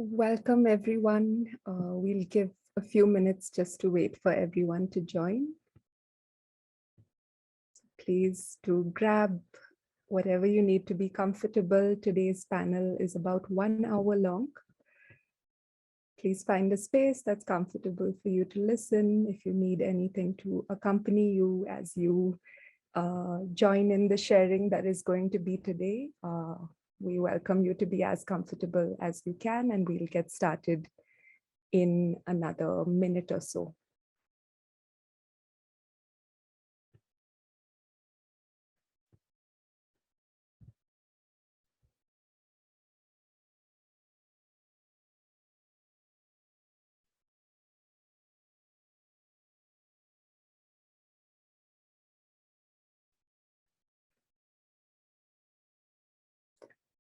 Welcome, everyone. We'll give a few minutes just to wait for everyone to join. Please do grab whatever you need to be comfortable. Today's panel is about 1 hour long. Please find a space that's comfortable for you to listen. If you need anything to accompany you as you join in the sharing that is going to be today, we welcome you to be as comfortable as you can, and we'll get started in another minute or so.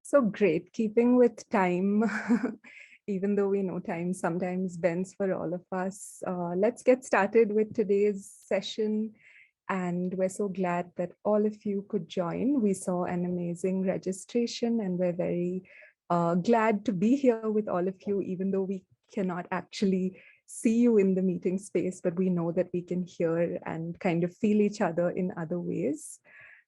So great, keeping with time, even though we know time sometimes bends for all of us. Let's get started with today's session. And we're so glad that all of you could join. We saw an amazing registration, and we're very glad to be here with all of you, even though we cannot actually see you in the meeting space, but we know that we can hear and kind of feel each other in other ways.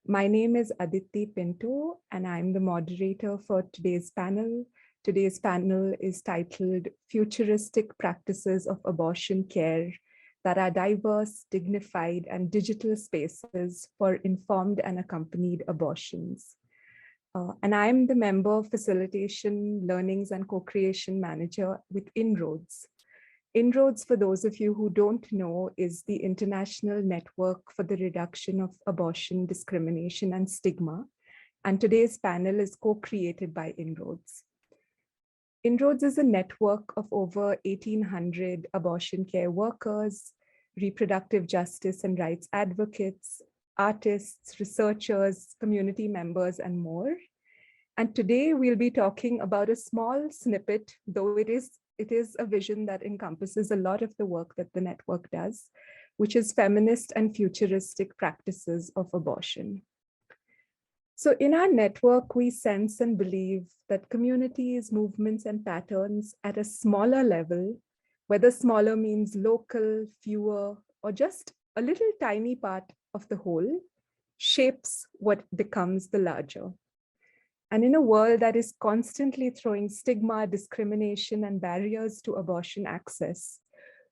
My name is Aditi Pinto, and I'm the moderator for today's panel. Today's panel is titled Futuristic Practices of Abortion Care that are diverse, dignified, and digital spaces for informed and accompanied abortions. And I'm the member facilitation, learnings, and co-creation manager with Inroads. Inroads, for those of you who don't know, is the international network for the reduction of abortion, discrimination, and stigma. And today's panel is co-created by Inroads. Inroads is a network of over 1,800 abortion care workers, reproductive justice and rights advocates, artists, researchers, community members, and more. And today we'll be talking about a small snippet, though it is a vision that encompasses a lot of the work that the network does, which is feminist and futuristic practices of abortion. So in our network, we sense and believe that communities, movements, and patterns at a smaller level, whether smaller means local, fewer, or just a little tiny part of the whole, shapes what becomes the larger. And in a world that is constantly throwing stigma, discrimination, and barriers to abortion access,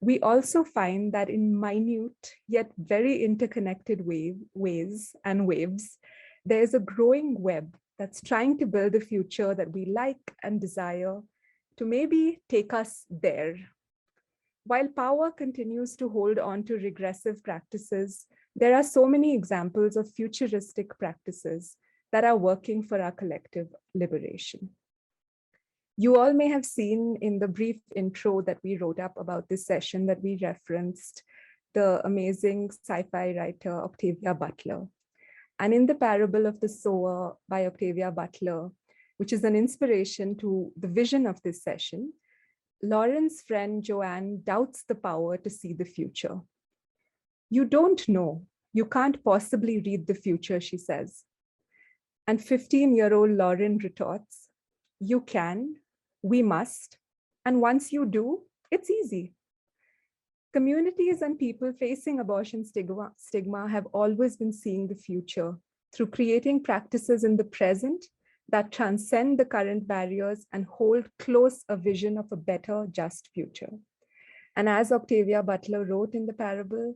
we also find that in minute yet very interconnected ways, there's a growing web that's trying to build a future that we like and desire to maybe take us there. While power continues to hold on to regressive practices, there are so many examples of futuristic practices that are working for our collective liberation. You all may have seen in the brief intro that we wrote up about this session that we referenced the amazing sci-fi writer Octavia Butler. And in the parable of the sower by Octavia Butler, which is an inspiration to the vision of this session, Lauren's friend Joanne doubts the power to see the future. You don't know. You can't possibly read the future, she says. And 15-year-old Lauren retorts, you can, we must, and once you do, it's easy. Communities and people facing abortion stigma have always been seeing the future through creating practices in the present that transcend the current barriers and hold close a vision of a better, just future. And as Octavia Butler wrote in the parable,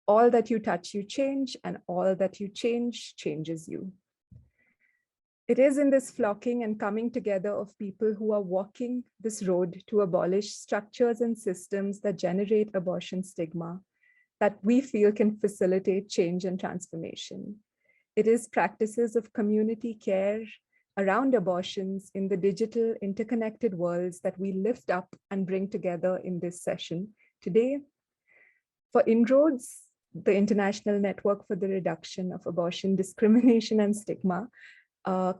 all that you touch, you change, and all that you change, changes you. It is in this flocking and coming together of people who are walking this road to abolish structures and systems that generate abortion stigma that we feel can facilitate change and transformation. It is practices of community care around abortions in the digital interconnected worlds that we lift up and bring together in this session today. For Inroads, the International Network for the Reduction of Abortion, Discrimination, and Stigma,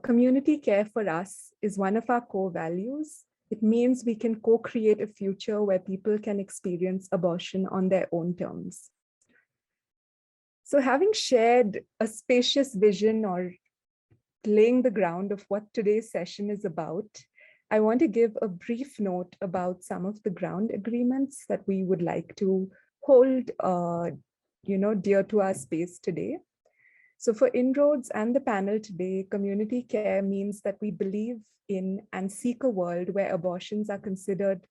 community care for us is one of our core values. It means we can co-create a future where people can experience abortion on their own terms. So having shared a spacious vision or laying the ground of what today's session is about, I want to give a brief note about some of the ground agreements that we would like to hold dear to our space today. So for Inroads and the panel today, community care means that we believe in and seek a world where abortions are considered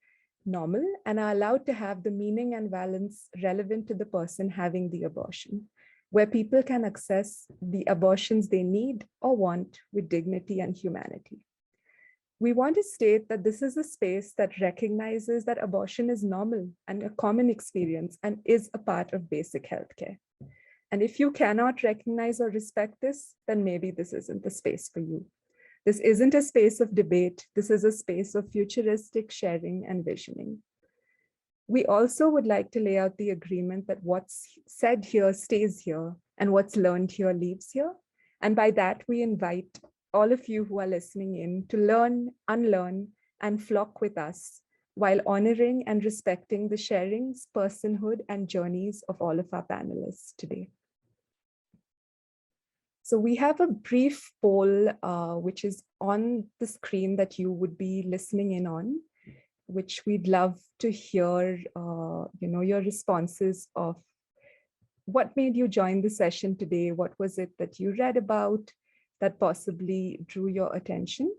normal and are allowed to have the meaning and balance relevant to the person having the abortion, where people can access the abortions they need or want with dignity and humanity. We want to state that this is a space that recognizes that abortion is normal and a common experience and is a part of basic healthcare. And if you cannot recognize or respect this, then maybe this isn't the space for you. This isn't a space of debate. This is a space of futuristic sharing and visioning. We also would like to lay out the agreement that what's said here stays here and what's learned here leaves here. And by that, we invite all of you who are listening in to learn, unlearn, and flock with us while honoring and respecting the sharings, personhood, and journeys of all of our panelists today. So we have a brief poll, which is on the screen that you would be listening in on, which we'd love to hear, your responses of what made you join the session today? What was it that you read about that possibly drew your attention?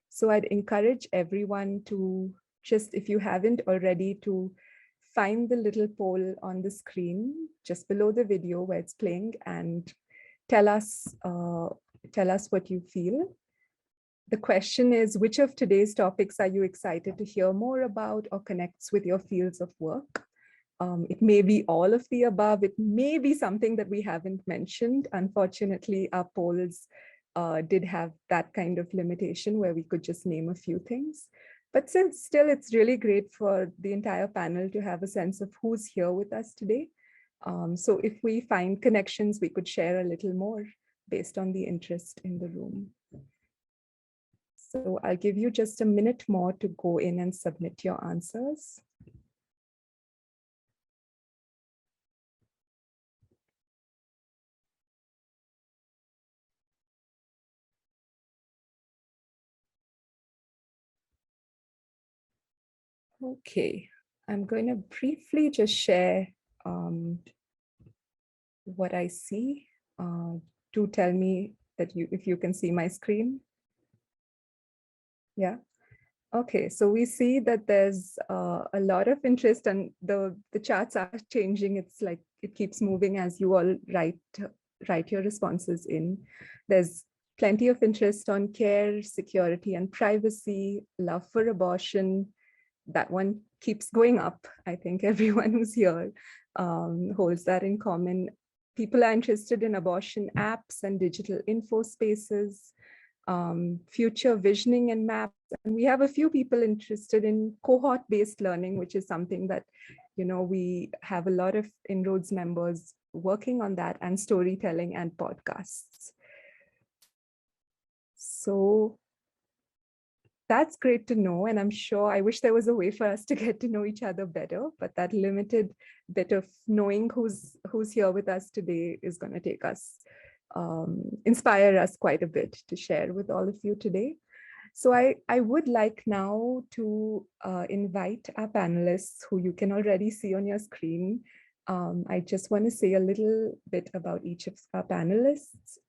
So I'd encourage everyone to just, if you haven't already, to find the little poll on the screen just below the video where it's playing and tell us what you feel. The question is, which of today's topics are you excited to hear more about or connects with your fields of work? It may be all of the above. It may be something that we haven't mentioned. Unfortunately, our polls did have that kind of limitation where we could just name a few things. But still, it's really great for the entire panel to have a sense of who's here with us today. So if we find connections, we could share a little more based on the interest in the room. So I'll give you just a minute more to go in and submit your answers. Okay, I'm going to briefly just share what I see. Do tell me that if you can see my screen. Yeah. Okay, so we see that there's a lot of interest and the charts are changing. It's like it keeps moving as you all write your responses in. There's plenty of interest on care, security and privacy, love for abortion. That one keeps going up. I think everyone who's here holds that in common. People are interested in abortion apps and digital info spaces, future visioning and maps. And we have a few people interested in cohort-based learning, which is something that, we have a lot of Inroads members working on that, and storytelling and podcasts. So that's great to know. And I'm sure, I wish there was a way for us to get to know each other better, but that limited bit of knowing who's here with us today is going to take us, inspire us quite a bit to share with all of you today. So I would like now to invite our panelists who you can already see on your screen. I just want to say a little bit about each of our panelists.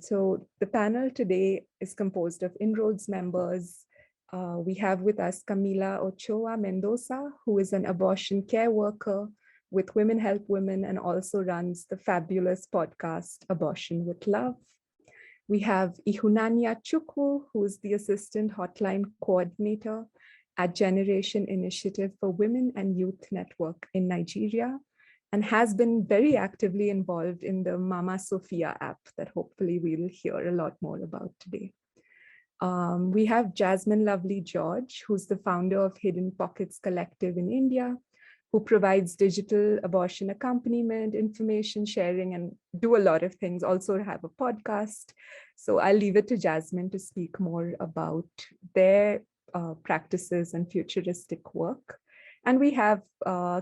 So the panel today is composed of Inroads members. We have with us Camila Ochoa Mendoza, who is an abortion care worker with Women Help Women and also runs the fabulous podcast Abortion with Love. We have Ihunanya Chukwu, who is the Assistant Hotline Coordinator at Generation Initiative for Women and Youth Network in Nigeria, and has been very actively involved in the Mama Sophia app that hopefully we'll hear a lot more about today. We have Jasmine Lovely George, who's the founder of Hidden Pockets Collective in India, who provides digital abortion accompaniment, information sharing, and do a lot of things, also have a podcast. So I'll leave it to Jasmine to speak more about their practices and futuristic work. And we have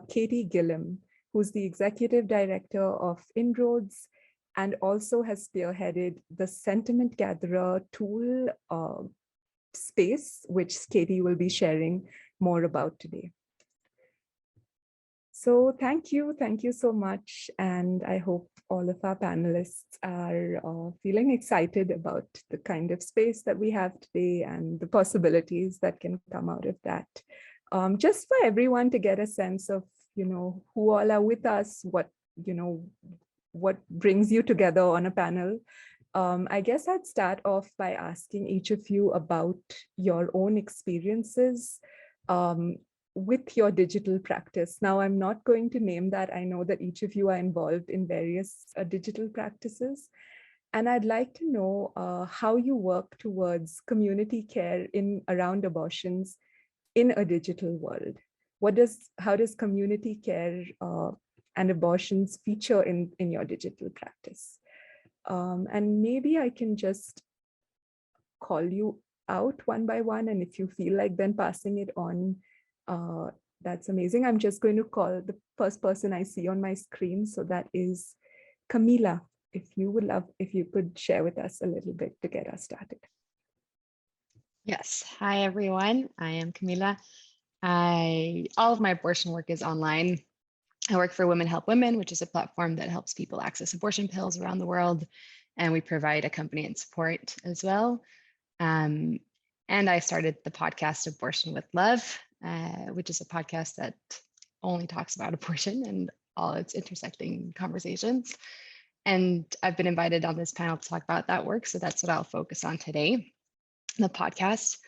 Katie Gillum, who's the executive director of Inroads and also has spearheaded the Sentiment Gatherer tool space, which Katie will be sharing more about today. So thank you so much. And I hope all of our panelists are feeling excited about the kind of space that we have today and the possibilities that can come out of that. Just for everyone to get a sense of, who all are with us, what brings you together on a panel. I guess I'd start off by asking each of you about your own experiences with your digital practice. Now, I'm not going to name that. I know that each of you are involved in various digital practices. And I'd like to know how you work towards community care around abortions in a digital world. How does community care and abortions feature in your digital practice? And maybe I can just call you out one by one. And if you feel like then passing it on, that's amazing. I'm just going to call the first person I see on my screen. So that is Camila. If you could share with us a little bit to get us started. Yes. Hi, everyone. I am Camila. All of my abortion work is online. I work for Women Help Women, which is a platform that helps people access abortion pills around the world. And we provide accompanying support as well. And I started the podcast Abortion with Love, which is a podcast that only talks about abortion and all its intersecting conversations. And I've been invited on this panel to talk about that work. So that's what I'll focus on today, the podcast.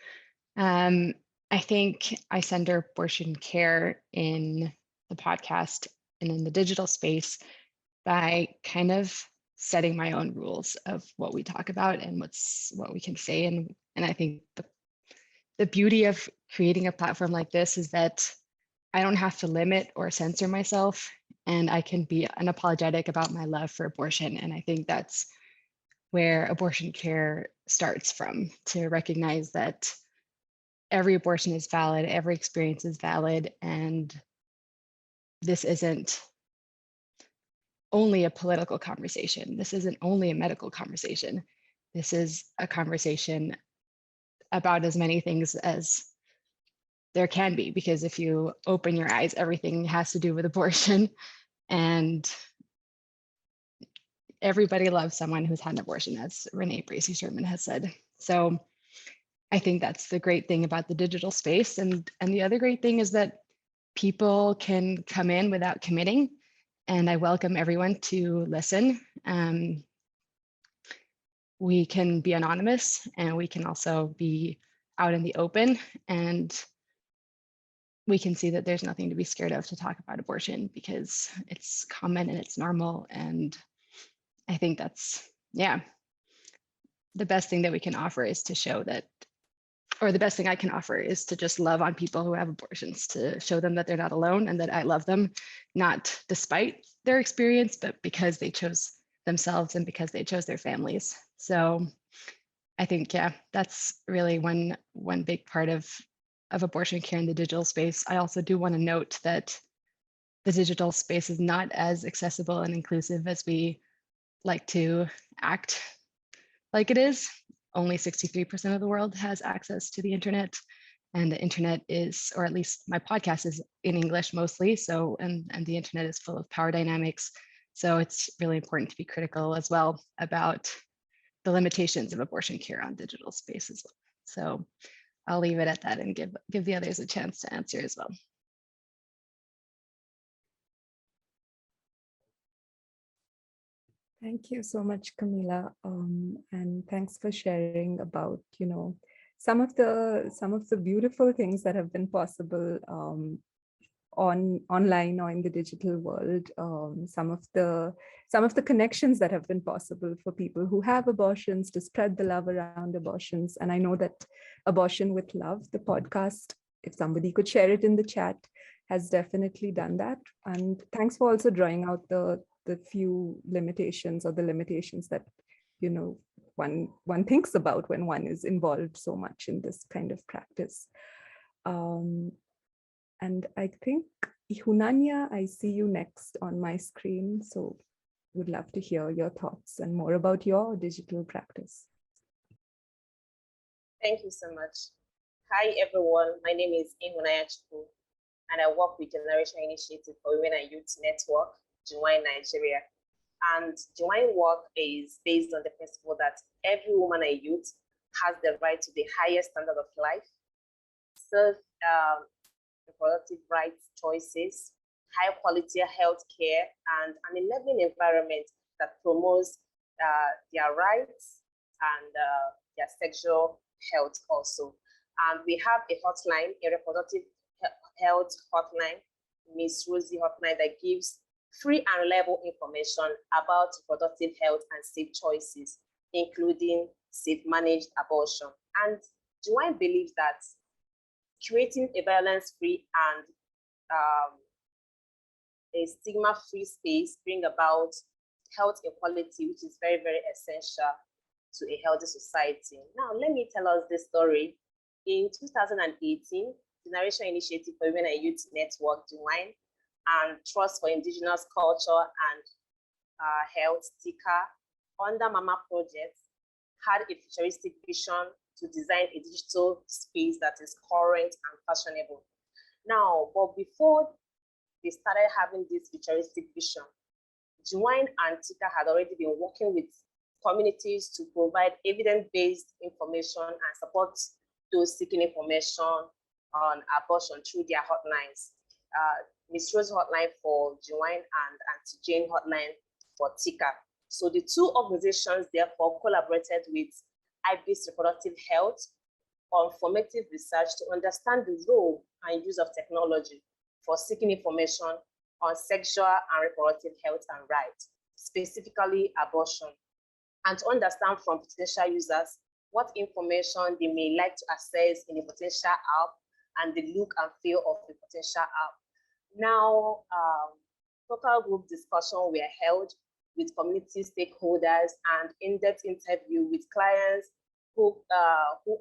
I think I center abortion care in the podcast and in the digital space by kind of setting my own rules of what we talk about and what we can say. And I think the beauty of creating a platform like this is that I don't have to limit or censor myself, and I can be unapologetic about my love for abortion. And I think that's where abortion care starts from, to recognize that every abortion is valid, every experience is valid, and this isn't only a political conversation. This isn't only a medical conversation. This is a conversation about as many things as there can be, because if you open your eyes, everything has to do with abortion, and everybody loves someone who's had an abortion, as Renee Bracey Sherman has said. So I think that's the great thing about the digital space. And the other great thing is that people can come in without committing, and I welcome everyone to listen. We can be anonymous, and we can also be out in the open, and we can see that there's nothing to be scared of to talk about abortion, because it's common and it's normal. And I think that's, the best thing that we can offer is to show that, or the best thing I can offer is to just love on people who have abortions, to show them that they're not alone and that I love them, not despite their experience, but because they chose themselves and because they chose their families. So I think, that's really one big part of abortion care in the digital space. I also do want to note that the digital space is not as accessible and inclusive as we like to act like it is. Only 63% of the world has access to the internet, and the internet is, or at least my podcast is in English mostly. So, and the internet is full of power dynamics. So it's really important to be critical as well about the limitations of abortion care on digital spaces. So I'll leave it at that and give the others a chance to answer as well. Thank you so much, Camila, and thanks for sharing about some of the beautiful things that have been possible online or in the digital world. Some of the connections that have been possible for people who have abortions, to spread the love around abortions. And I know that Abortion with Love, the podcast, if somebody could share it in the chat, has definitely done that. And thanks for also drawing out the few limitations, or the limitations that one thinks about when one is involved so much in this kind of practice. And I think, Ihunanya, I see you next on my screen, so would love to hear your thoughts and more about your digital practice. Thank you so much. Hi, everyone. My name is Inwunaya Chukwu, and I work with Generation Initiative for Women and Youth Network, Join Nigeria. And Join work is based on the principle that every woman and youth has the right to the highest standard of life, serve reproductive rights choices, high quality health care, and an enabling environment that promotes their rights and their sexual health also. And we have a hotline, a reproductive health hotline, Miss Rosie hotline, that gives free and reliable information about reproductive health and safe choices, including safe managed abortion. And Joanne believes that creating a violence-free and a stigma-free space bring about health equality, which is very, very essential to a healthy society. Now, let me tell us this story. In 2018, Generation Initiative for Women and Youth Network, DUWINE, and Trust for Indigenous Culture and Health, TICA, under Mama Project, had a futuristic vision to design a digital space that is current and fashionable. Now, but before they started having this futuristic vision, DUWINE and TICA had already been working with communities to provide evidence-based information and support those seeking information on abortion through their hotlines. Miss Rose hotline for DUWINE and Auntie Jane hotline for TICA. So the two organizations therefore collaborated with IBIS Reproductive Health on formative research to understand the role and use of technology for seeking information on sexual and reproductive health and rights, specifically abortion, and to understand from potential users what information they may like to access in a potential app and the look and feel of the potential app. Now, focal group discussion were held with community stakeholders and in-depth interview with clients who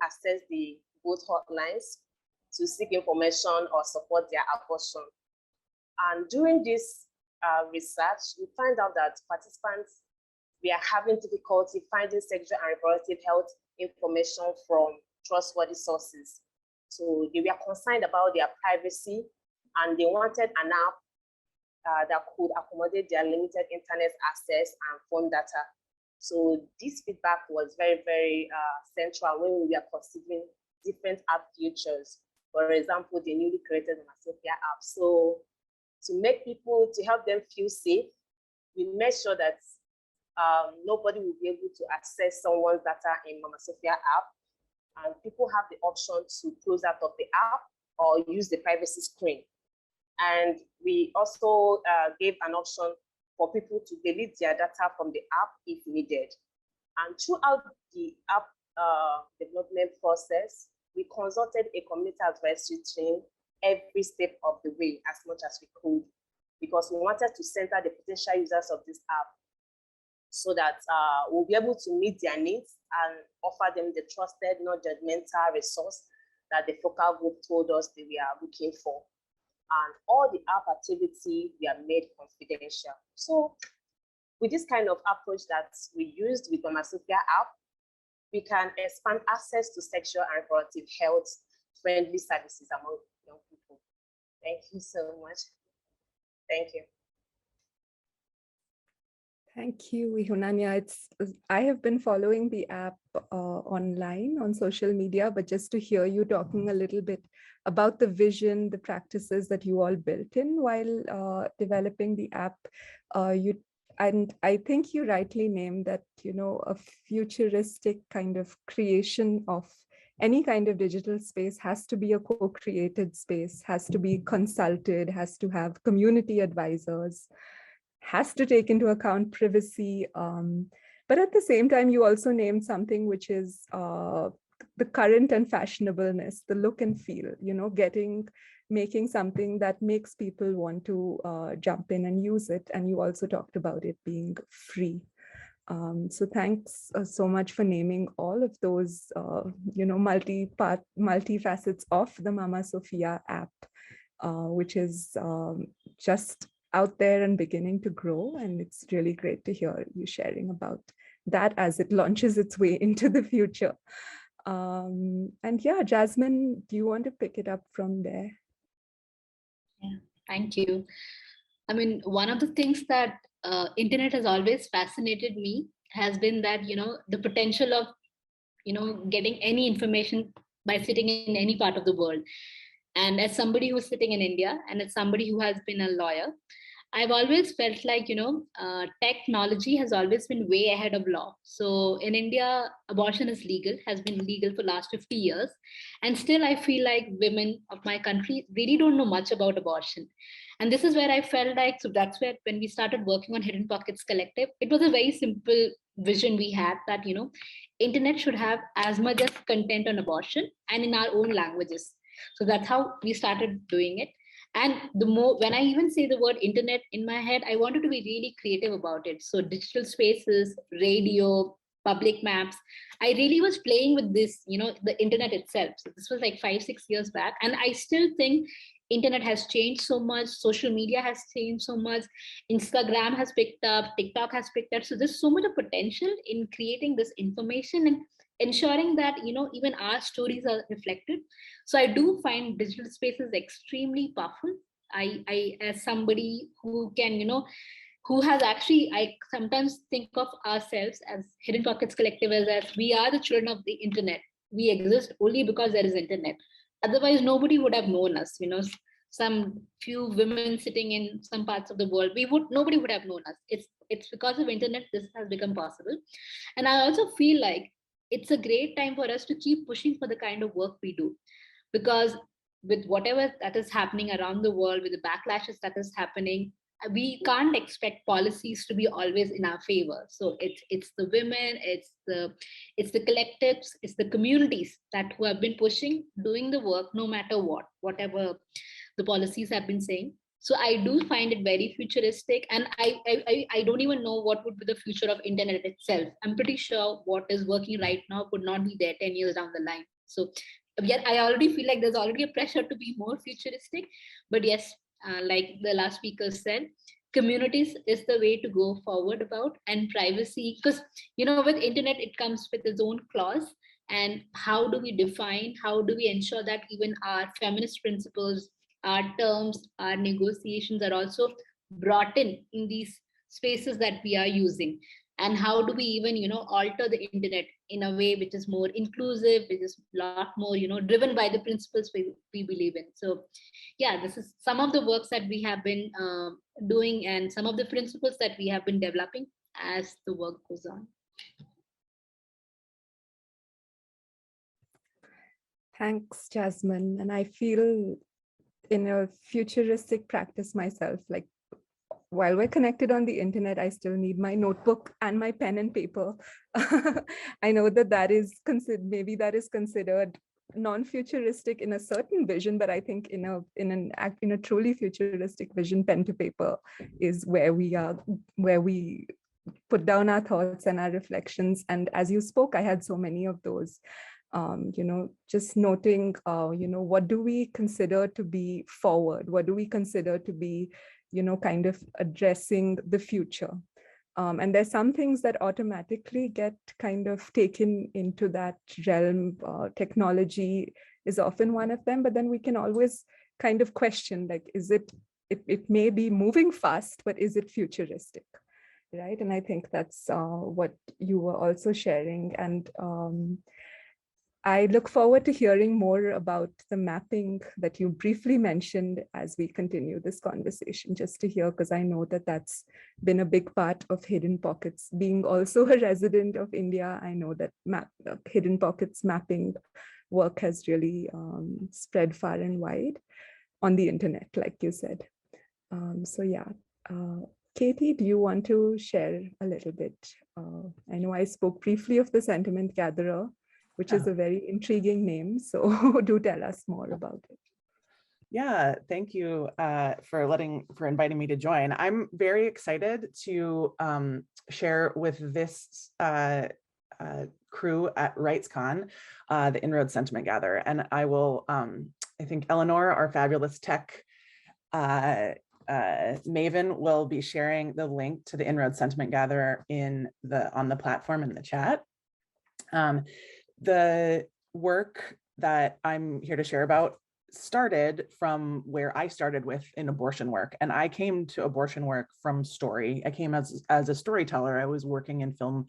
access the both hotlines to seek information or support their abortion. And during this research, we find out that participants were having difficulty finding sexual and reproductive health information from trustworthy sources. So they were concerned about their privacy, and they wanted an app that could accommodate their limited internet access and phone data. So this feedback was very, very central when we were considering different app features. For example, the newly created Mama Sophia app. So to help them feel safe, we made sure that nobody will be able to access someone's data in Mama Sophia app, and people have the option to close out of the app or use the privacy screen. And we also gave an option for people to delete their data from the app if needed. And throughout the app development process, we consulted a community advisory team every step of the way as much as we could, because we wanted to center the potential users of this app so that we'll be able to meet their needs and offer them the trusted, non-judgmental resource that the focal group told us they were looking for. And all the app activity were made confidential. So with this kind of approach that we used with Mama Sophia app, we can expand access to sexual and reproductive health friendly services among young people. Thank you so much. Thank you. Thank you, Ihunanya. I have been following the app online on social media, but just to hear you talking a little bit about the vision, the practices that you all built in while developing the app, and I think you rightly named that, a futuristic kind of creation of any kind of digital space has to be a co-created space, has to be consulted, has to have community advisors, has to take into account privacy. But at the same time, you also named something which is the current and fashionableness, the look and feel, making something that makes people want to jump in and use it. And you also talked about it being free. So thanks so much for naming all of those, multifacets of the Mama Sophia app, which is just out there and beginning to grow. And it's really great to hear you sharing about that as it launches its way into the future. And yeah, Jasmine, do you want to pick it up from there? Yeah, thank you. I mean, one of the things that internet has always fascinated me has been that, the potential of, getting any information by sitting in any part of the world. And as somebody who's sitting in India, and as somebody who has been a lawyer, I've always felt like, technology has always been way ahead of law. So in India, abortion is legal, has been legal for last 50 years. And still I feel like women of my country really don't know much about abortion. And this is where I felt like, so that's where when we started working on Hidden Pockets Collective, it was a very simple vision we had that, internet should have as much as content on abortion and in our own languages. So that's how we started doing it. And the more, when I even say the word internet in my head, I wanted to be really creative about it. So digital spaces, radio, public maps, I really was playing with this, the internet itself. So this was like 5-6 years back. And I still think internet has changed so much. Social media has changed so much. Instagram has picked up, TikTok has picked up. So there's so much of potential in creating this information and ensuring that, even our stories are reflected. So I do find digital spaces extremely powerful. I as somebody who can, who has actually, I sometimes think of ourselves as Hidden Pockets Collective as we are the children of the internet. We exist only because there is internet. Otherwise, nobody would have known us. Some few women sitting in some parts of the world, nobody would have known us. It's because of internet this has become possible. And I also feel like it's a great time for us to keep pushing for the kind of work we do, because with whatever that is happening around the world, with the backlashes that is happening, we can't expect policies to be always in our favor. So it's the women, it's the collectives, it's the communities that who have been pushing, doing the work, no matter whatever the policies have been saying. So I do find it very futuristic, and I don't even know what would be the future of internet itself. I'm pretty sure what is working right now could not be there 10 years down the line. So yet I already feel like there's already a pressure to be more futuristic. But yes, like the last speaker said, communities is the way to go forward about, and privacy, because with internet it comes with its own clause. And how do we define, how do we ensure that even our feminist principles, our terms, our negotiations are also brought in these spaces that we are using? And how do we even alter the internet in a way which is more inclusive, which is a lot more driven by the principles we believe in? So yeah, this is some of the works that we have been doing, and some of the principles that we have been developing as the work goes on. Thanks, Jasmine. And I feel in a futuristic practice myself, like while we're connected on the internet, I still need my notebook and my pen and paper. I know that is considered, maybe that is considered non-futuristic in a certain vision, but I think in a truly futuristic vision, pen to paper is where we put down our thoughts and our reflections. And as you spoke, I had so many of those. Just noting, what do we consider to be forward? What do we consider to be, kind of addressing the future? And there's some things that automatically get kind of taken into that realm. Technology is often one of them, but then we can always kind of question, like, it may be moving fast, but is it futuristic? Right. And I think that's what you were also sharing. And I look forward to hearing more about the mapping that you briefly mentioned as we continue this conversation, just to hear, because I know that that's been a big part of Hidden Pockets. Being also a resident of India, I know that Hidden Pockets mapping work has really spread far and wide on the internet, like you said. So yeah, Katie, do you want to share a little bit? I know I spoke briefly of the Sentiment Gatherer, which is a very intriguing name. So do tell us more about it. Yeah, thank you for inviting me to join. I'm very excited to share with this crew at RightsCon, the Inroads Sentiment Gatherer. And I will, I think Eleanor, our fabulous tech Maven, will be sharing the link to the Inroads Sentiment Gatherer on the platform in the chat. The work that I'm here to share about started from where I started with in abortion work. And I came to abortion work from story. I came as a storyteller. I was working in film,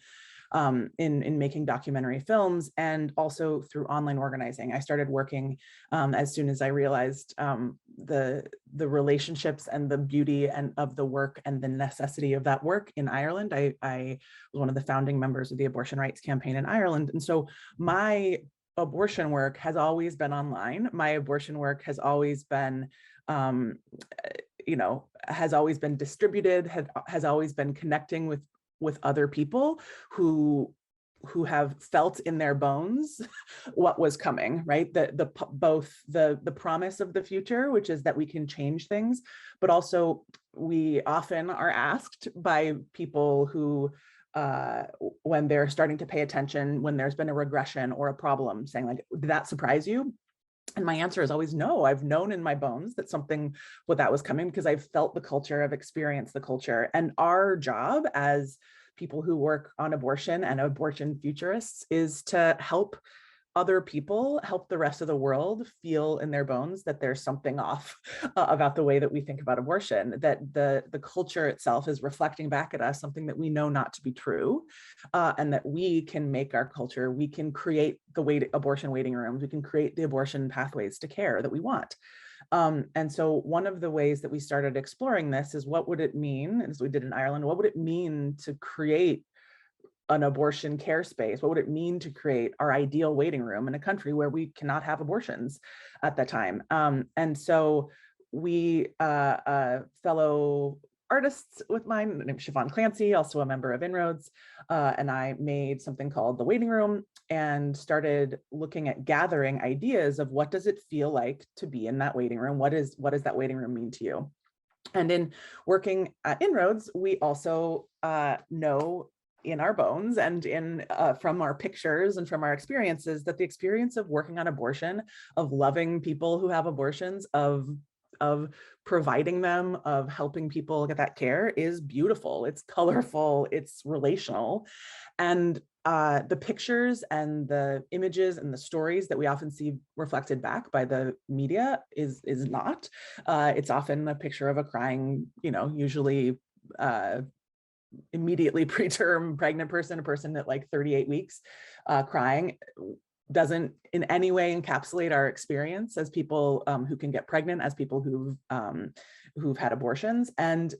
in making documentary films, and also through online organizing. I started working as soon as I realized the relationships and the beauty and of the work and the necessity of that work in Ireland. I was one of the founding members of the abortion rights campaign in Ireland. And so my abortion work has always been online. My abortion work has always been, has always been distributed, has always been connecting with other people who have felt in their bones what was coming, right? Both the promise of the future, which is that we can change things, but also we often are asked by people who, when they're starting to pay attention, when there's been a regression or a problem, saying like, did that surprise you? And my answer is always no. I've known in my bones that that was coming, because I've felt the culture, I've experienced the culture. And our job as people who work on abortion and abortion futurists is to help other people, help the rest of the world feel in their bones that there's something off about the way that we think about abortion, that the culture itself is reflecting back at us something that we know not to be true, and that we can make our culture, we can create the abortion waiting rooms, we can create the abortion pathways to care that we want. And so one of the ways that we started exploring this is, what would it mean, as we did in Ireland, what would it mean to create an abortion care space? What would it mean to create our ideal waiting room in a country where we cannot have abortions at that time? And so we, fellow artists with mine, named Siobhan Clancy, also a member of Inroads, and I made something called The Waiting Room, and started looking at gathering ideas of what does it feel like to be in that waiting room? What does that waiting room mean to you? And in working at Inroads, we also know in our bones and from our pictures and from our experiences that the experience of working on abortion, of loving people who have abortions, of providing them, of helping people get that care is beautiful. It's colorful, it's relational. And the pictures and the images and the stories that we often see reflected back by the media is not. It's often a picture of a crying, usually immediately preterm pregnant person, a person at like 38 weeks, crying, doesn't in any way encapsulate our experience as people who can get pregnant, as people who've had abortions. And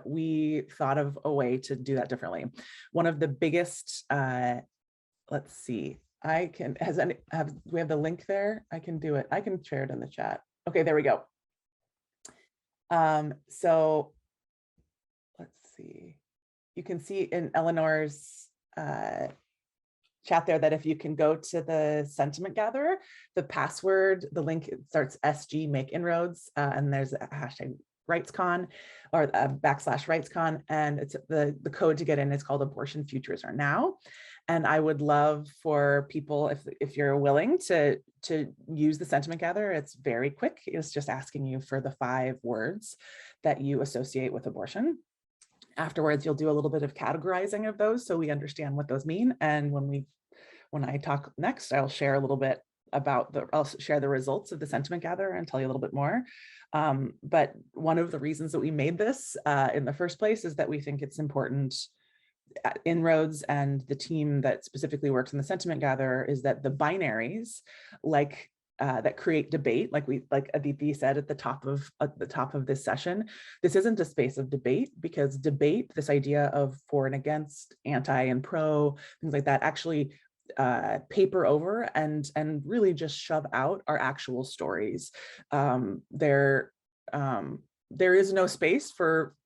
we thought of a way to do that differently. One of the biggest, let's see, do we have the link there? I can do it. I can share it in the chat. Okay, there we go. So let's see. You can see in Eleanor's chat there that if you can go to the sentiment gatherer, the password, the link starts SG make inroads, and there's a hashtag RightsCon or /RightsCon, and it's the code to get in is called Abortion Futures Are Now. And I would love for people, if you're willing to use the sentiment gatherer, it's very quick. It's just asking you for the 5 words that you associate with abortion. Afterwards, you'll do a little bit of categorizing of those so we understand what those mean. And when I talk next, I'll share a little bit about I'll share the results of the sentiment gatherer and tell you a little bit more. But one of the reasons that we made this in the first place is that we think it's important at Inroads and the team that specifically works in the sentiment gatherer is that the binaries, like that create debate, like Aditi said at the top of this session, this isn't a space of debate, because debate, this idea of for and against, anti and pro, things like that, actually paper over and really just shove out our actual stories. There is no space for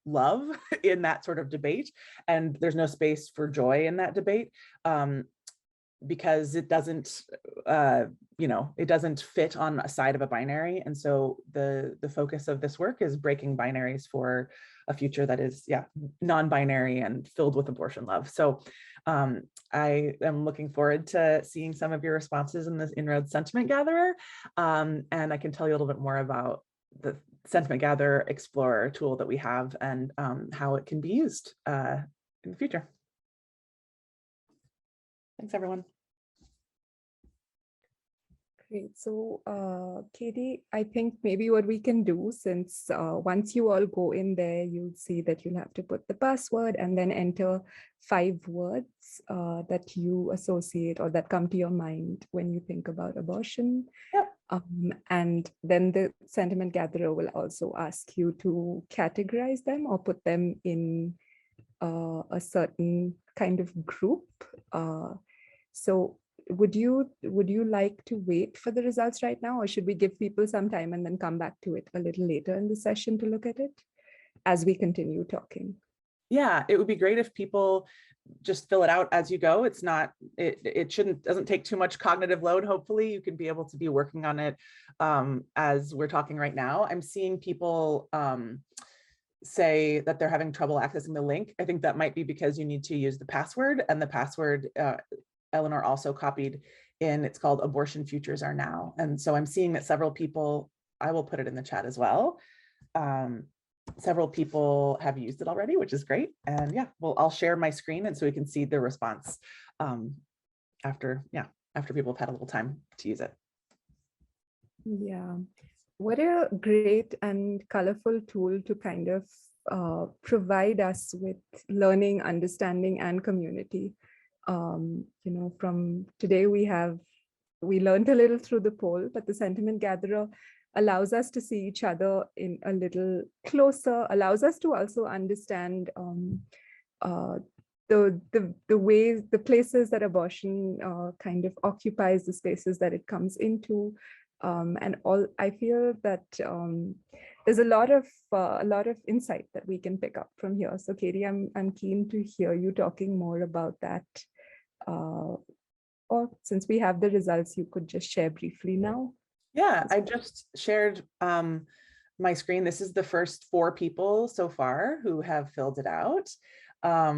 love in that sort of debate, and there's no space for joy in that debate, because it doesn't it doesn't fit on a side of a binary. And so the focus of this work is breaking binaries for a future that is non-binary and filled with abortion love. So I am looking forward to seeing some of your responses in this Inroads sentiment gatherer, and I can tell you a little bit more about the sentiment gatherer explorer tool that we have and how it can be used in the future. Thanks, everyone. Great. So, Katie, I think maybe what we can do, since once you all go in there, you'll see that you'll have to put the password and then enter 5 words that you associate or that come to your mind when you think about abortion. Yep. And then the sentiment gatherer will also ask you to categorize them or put them in a certain kind of group. So would you like to wait for the results right now, or should we give people some time and then come back to it a little later in the session to look at it as we continue talking? Yeah, it would be great if people just fill it out as you go. It's not, doesn't take too much cognitive load. Hopefully you can be able to be working on it as we're talking right now. I'm seeing people say that they're having trouble accessing the link. I think that might be because you need to use the password, and the password Eleanor also copied in. It's called Abortion Futures Are Now. And so I'm seeing that several people, I will put it in the chat as well. Several people have used it already, which is great. And yeah, well, I'll share my screen and so we can see the response after people have had a little time to use it. Yeah, what a great and colorful tool to kind of provide us with learning, understanding, and community. From today we learned a little through the poll, but the sentiment gatherer allows us to see each other in a little closer, allows us to also understand the ways, the places that abortion kind of occupies, the spaces that it comes into. And all, I feel that there's a lot of insight that we can pick up from here. So Katie, I'm keen to hear you talking more about that. Or since we have the results, you could just share briefly now. Yeah, I just shared my screen. This is the first 4 people so far who have filled it out,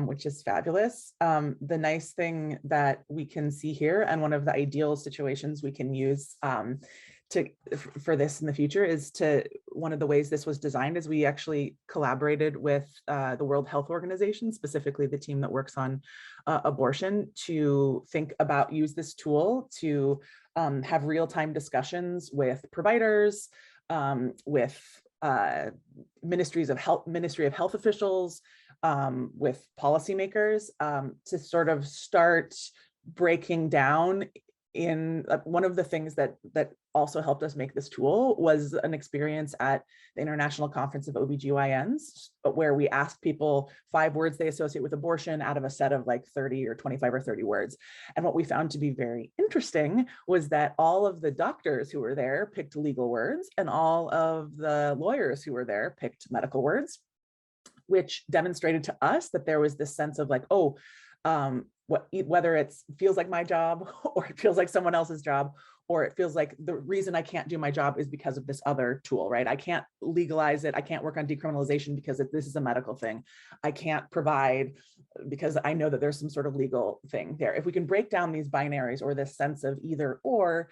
which is fabulous. The nice thing that we can see here, and one of the ideal situations we can use for this in the future, is one of the ways this was designed is we actually collaborated with the World Health Organization, specifically the team that works on abortion, to use this tool to have real-time discussions with providers, with Ministry of Health officials, with policymakers, to sort of start breaking down. One of the things that also helped us make this tool was an experience at the International Conference of OBGYNs, where we asked people 5 words they associate with abortion out of a set of like 30 or 25 or 30 words. And what we found to be very interesting was that all of the doctors who were there picked legal words, and all of the lawyers who were there picked medical words, which demonstrated to us that there was this sense of like, whether it feels like my job or it feels like someone else's job, or it feels like the reason I can't do my job is because of this other tool, right? I can't legalize it. I can't work on decriminalization because this is a medical thing. I can't provide because I know that there's some sort of legal thing there. If we can break down these binaries or this sense of either or,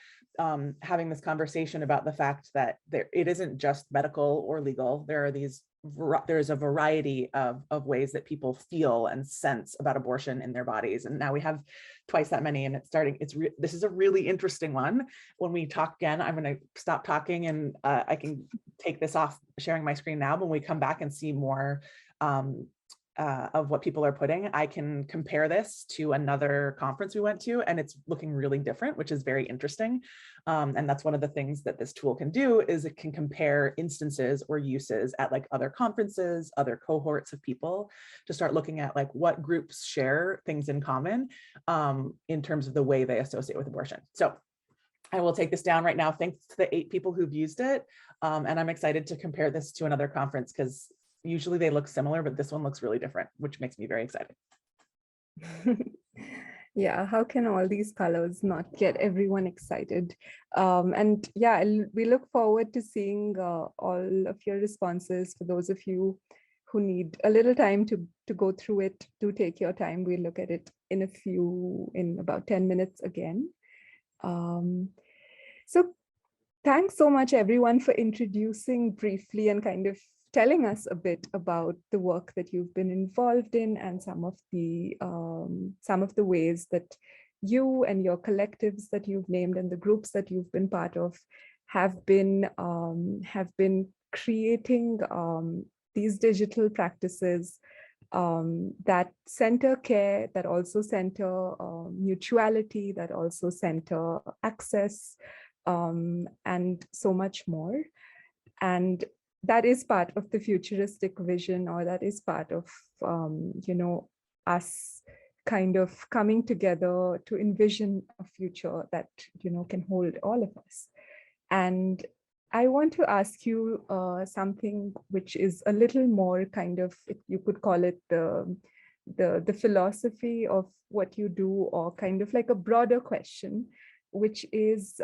having this conversation about the fact that it isn't just medical or legal. There's a variety of ways that people feel and sense about abortion in their bodies. And now we have twice that many, and this is a really interesting one. When we talk again, I'm going to stop talking and I can take this off sharing my screen now. When we come back and see more of what people are putting, I can compare this to another conference we went to, and it's looking really different, which is very interesting. And that's one of the things that this tool can do, is it can compare instances or uses at like other conferences, other cohorts of people, to start looking at like what groups share things in common in terms of the way they associate with abortion. So I will take this down right now. Thanks to the 8 people who've used it. And I'm excited to compare this to another conference, because usually they look similar, but this one looks really different, which makes me very excited. Yeah, how can all these colors not get everyone excited? And yeah, we look forward to seeing all of your responses. For those of you who need a little time to go through it, do take your time. We'll look at it in about 10 minutes again. So thanks so much, everyone, for introducing briefly and kind of telling us a bit about the work that you've been involved in, and some of the ways that you and your collectives that you've named and the groups that you've been part of have been creating these digital practices that center care, that also center mutuality, that also center access, and so much more. And that is part of the futuristic vision, or that is part of, us kind of coming together to envision a future that, can hold all of us. And I want to ask you something which is a little more kind of, if you could call it the philosophy of what you do, or kind of like a broader question, which is,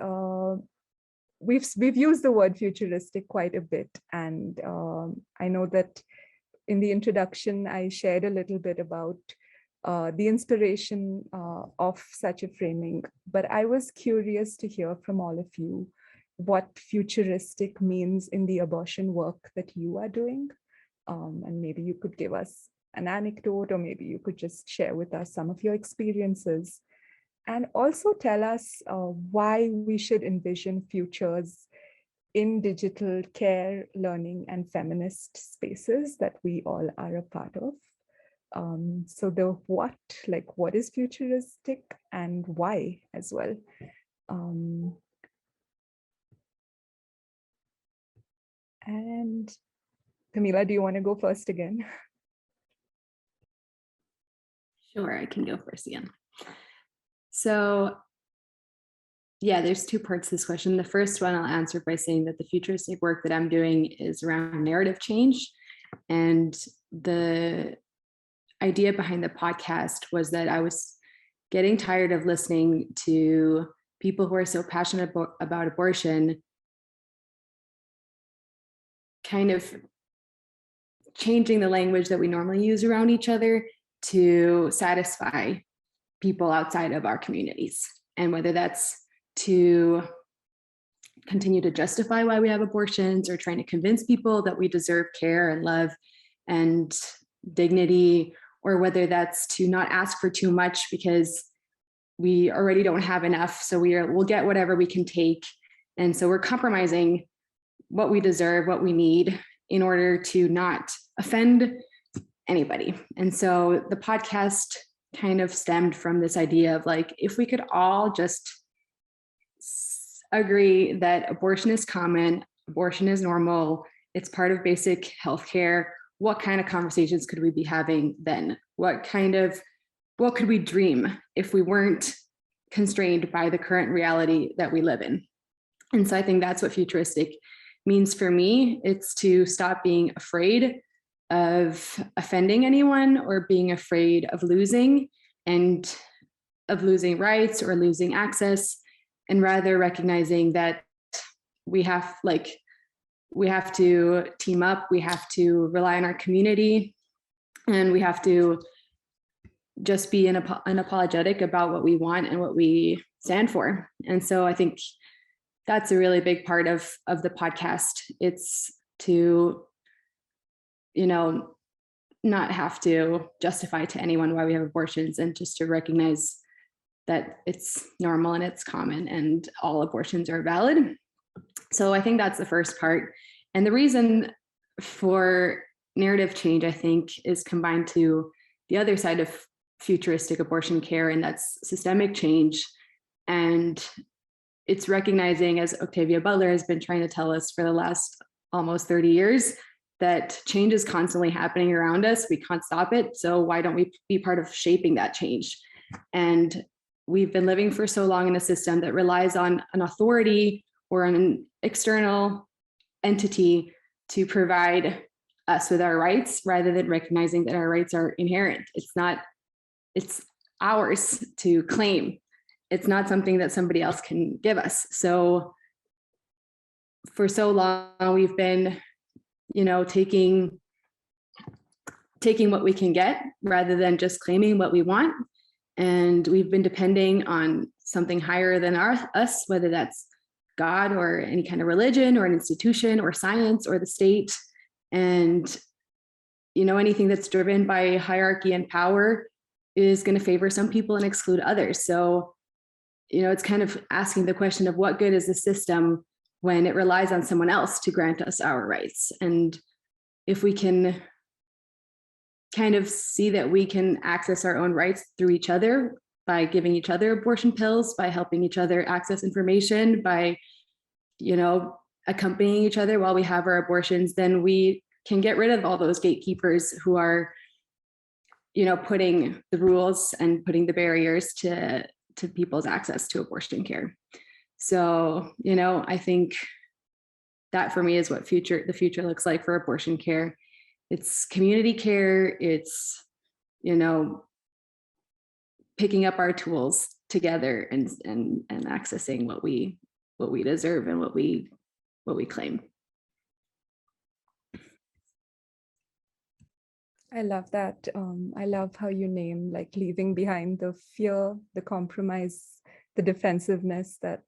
we've used the word futuristic quite a bit. And I know that in the introduction, I shared a little bit about the inspiration of such a framing, but I was curious to hear from all of you what futuristic means in the abortion work that you are doing. And maybe you could give us an anecdote, or maybe you could just share with us some of your experiences. And also tell us why we should envision futures in digital care, learning, and feminist spaces that we all are a part of. So the what is futuristic and why as well. And Camila, do you want to go first again? Sure, I can go first again. So yeah, there's two parts to this question. The first one I'll answer by saying that the futuristic work that I'm doing is around narrative change. And the idea behind the podcast was that I was getting tired of listening to people who are so passionate about abortion kind of changing the language that we normally use around each other to satisfy people outside of our communities. And whether that's to continue to justify why we have abortions, or trying to convince people that we deserve care and love and dignity, or whether that's to not ask for too much because we already don't have enough. So we'll get whatever we can take. And so we're compromising what we deserve, what we need, in order to not offend anybody. And so the podcast kind of stemmed from this idea of like, if we could all just agree that abortion is common, abortion is normal, it's part of basic healthcare, what kind of conversations could we be having then? What could we dream if we weren't constrained by the current reality that we live in? And so I think that's what futuristic means for me. It's to stop being afraid of offending anyone, or being afraid of losing rights or losing access, and rather recognizing that we have to team up, we have to rely on our community, and we have to just be unapologetic about what we want and what we stand for. And so I think that's a really big part of the podcast. It's to, not have to justify to anyone why we have abortions, and just to recognize that it's normal and it's common and all abortions are valid. So I think that's the first part. And the reason for narrative change, I think, is combined to the other side of futuristic abortion care, and that's systemic change. And it's recognizing, as Octavia Butler has been trying to tell us for the last almost 30 years, that change is constantly happening around us. We can't stop it. So why don't we be part of shaping that change? And we've been living for so long in a system that relies on an authority or an external entity to provide us with our rights, rather than recognizing that our rights are inherent. It's ours to claim. It's not something that somebody else can give us. So for so long, we've been, taking what we can get rather than just claiming what we want. And we've been depending on something higher than us, whether that's God or any kind of religion or an institution or science or the state. And, anything that's driven by hierarchy and power is going to favor some people and exclude others. So, it's kind of asking the question of what good is the system when it relies on someone else to grant us our rights? And if we can kind of see that we can access our own rights through each other by giving each other abortion pills, by helping each other access information, by, accompanying each other while we have our abortions, then we can get rid of all those gatekeepers who are, putting the rules and putting the barriers to people's access to abortion care. So, I think that for me is what the future looks like for abortion care. It's community care. It's, picking up our tools together and accessing what we deserve and what we claim. I love that. I love how you name, like, leaving behind the fear, the compromise, the defensiveness that,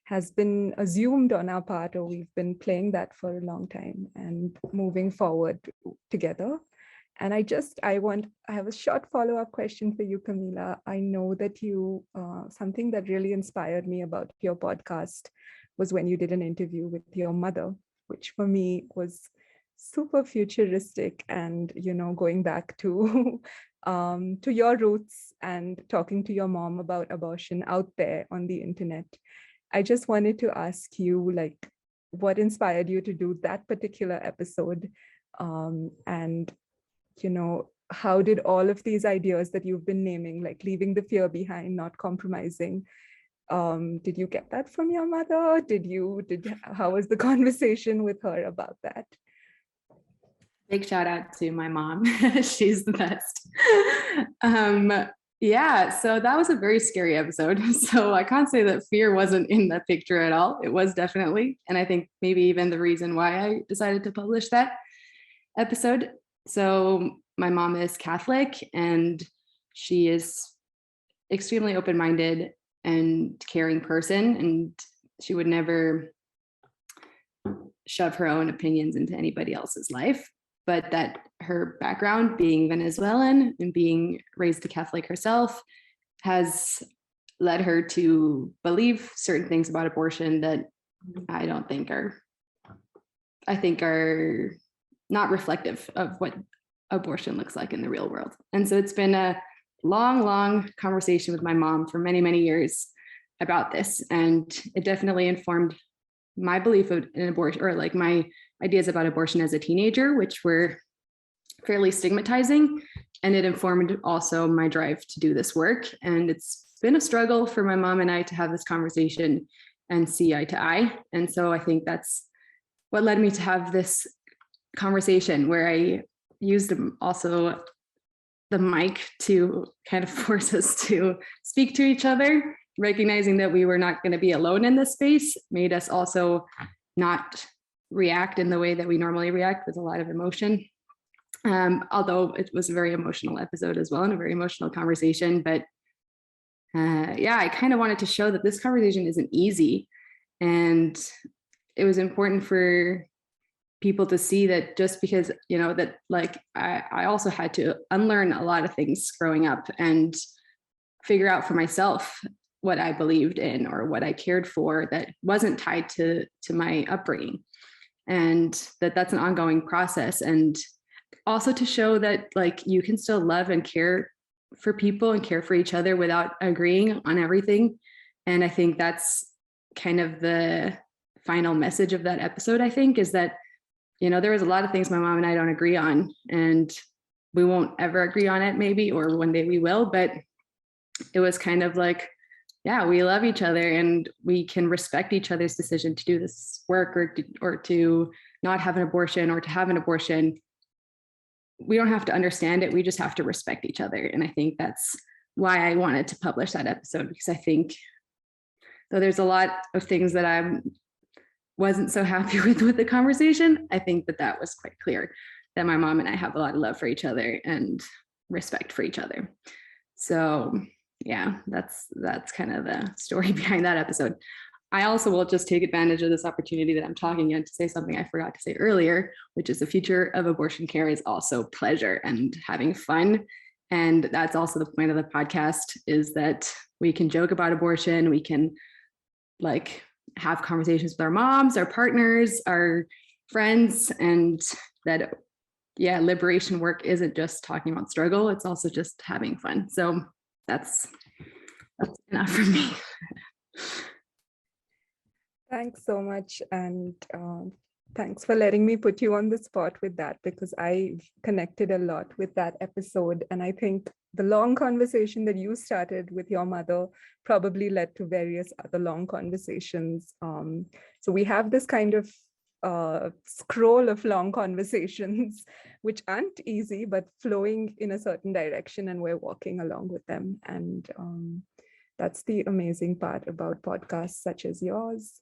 has been assumed on our part, or we've been playing that for a long time, and moving forward together. And I have a short follow-up question for you, Camila. I know that you, something that really inspired me about your podcast was when you did an interview with your mother, which for me was super futuristic, and going back to your roots and talking to your mom about abortion out there on the internet. I just wanted to ask you, like, what inspired you to do that particular episode, and how did all of these ideas that you've been naming, like leaving the fear behind, not compromising, did you get that from your mother? How was the conversation with her about that? Big shout out to my mom. She's the best. Yeah, so that was a very scary episode. So I can't say that fear wasn't in that picture at all. It was definitely. And I think maybe even the reason why I decided to publish that episode. So my mom is Catholic, and she is extremely open-minded and caring person. And she would never shove her own opinions into anybody else's life. But that her background, being Venezuelan and being raised a Catholic herself, has led her to believe certain things about abortion that I think are not reflective of what abortion looks like in the real world. And so it's been a long conversation with my mom for many, many years about this. And it definitely informed my belief in abortion, or like my ideas about abortion as a teenager, which were fairly stigmatizing. And it informed also my drive to do this work. And it's been a struggle for my mom and I to have this conversation and see eye to eye. And so I think that's what led me to have this conversation, where I used also the mic to kind of force us to speak to each other, recognizing that we were not going to be alone in this space, made us also not react in the way that we normally react, with a lot of emotion. Although it was a very emotional episode as well, and a very emotional conversation. But yeah, I kind of wanted to show that this conversation isn't easy. And it was important for people to see that, just because, that like I also had to unlearn a lot of things growing up and figure out for myself what I believed in or what I cared for that wasn't tied to my upbringing. And that's an ongoing process. And also to show that, like, you can still love and care for people and care for each other without agreeing on everything. And I think that's kind of the final message of that episode, I think, is that, there was a lot of things my mom and I don't agree on, and we won't ever agree on it, maybe, or one day we will, but it was kind of like, yeah, we love each other and we can respect each other's decision to do this work, or to not have an abortion, or to have an abortion. We don't have to understand it. We just have to respect each other. And I think that's why I wanted to publish that episode, because I think, though there's a lot of things that I wasn't so happy with the conversation, I think that was quite clear, that my mom and I have a lot of love for each other and respect for each other. So yeah, that's kind of the story behind that episode. I also will just take advantage of this opportunity that I'm talking in to say something I forgot to say earlier, which is the future of abortion care is also pleasure and having fun. And that's also the point of the podcast, is that we can joke about abortion. We can like have conversations with our moms, our partners, our friends, and that, yeah, liberation work isn't just talking about struggle. It's also just having fun. So that's enough for me. Thanks so much. And thanks for letting me put you on the spot with that, because I connected a lot with that episode. And I think the long conversation that you started with your mother probably led to various other long conversations. So we have this kind of scroll of long conversations, which aren't easy, but flowing in a certain direction, and we're walking along with them. And that's the amazing part about podcasts such as yours.